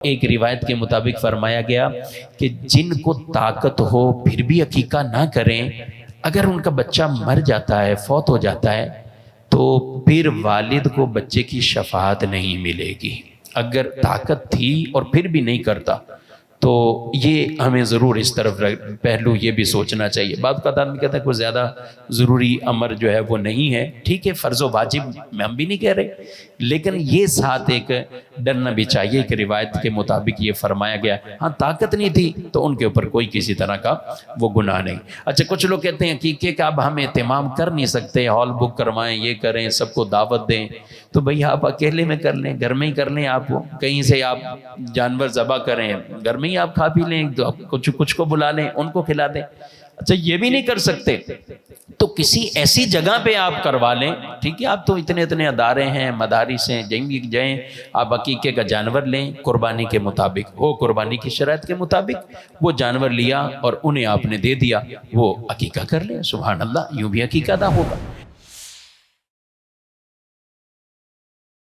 ایک روایت کے مطابق فرمایا گیا کہ جن کو طاقت ہو پھر بھی عقیقہ نہ کریں، اگر ان کا بچہ مر جاتا ہے، فوت ہو جاتا ہے، تو پھر والد کو بچے کی شفاعت نہیں ملے گی۔ اگر طاقت تھی اور پھر بھی نہیں کرتا تو یہ ہمیں ضرور اس طرف پہلو یہ بھی سوچنا چاہیے۔ بعض کا آدمی کہتا ہے کوئی زیادہ ضروری امر جو ہے وہ نہیں ہے، ٹھیک ہے، فرض و واجب میں ہم بھی نہیں کہہ رہے، لیکن یہ ساتھ ایک ڈرنا بھی چاہیے کہ روایت کے مطابق یہ فرمایا گیا، ہاں طاقت نہیں تھی تو ان کے اوپر کوئی کسی طرح کا وہ گناہ نہیں۔ اچھا، کچھ لوگ کہتے ہیں عقیقے کا اب ہم اہتمام کر نہیں سکتے، ہال بک کروائیں، یہ کریں، سب کو دعوت دیں، تو بھئی آپ اکیلے میں کر لیں، گھر میں ہی کر لیں، آپ کہیں سے آپ جانور ذبح کریں، گھر میں ہی آپ کھا پی لیں، تو کچھ کو بلا لیں، ان کو کھلا دیں۔ اچھا، یہ بھی نہیں کر سکتے تو کسی ایسی جگہ پہ آپ کروا لیں، ٹھیک ہے، آپ تو اتنے ادارے ہیں، مدارس ہیں، جائیں آپ عقیقے کا جانور لیں، قربانی کے مطابق ہو، قربانی کی شرائط کے مطابق وہ جانور لیا اور انہیں آپ نے دے دیا، وہ عقیقہ کر لیں، سبحان اللہ، یوں بھی عقیقہ ادا ہوگا۔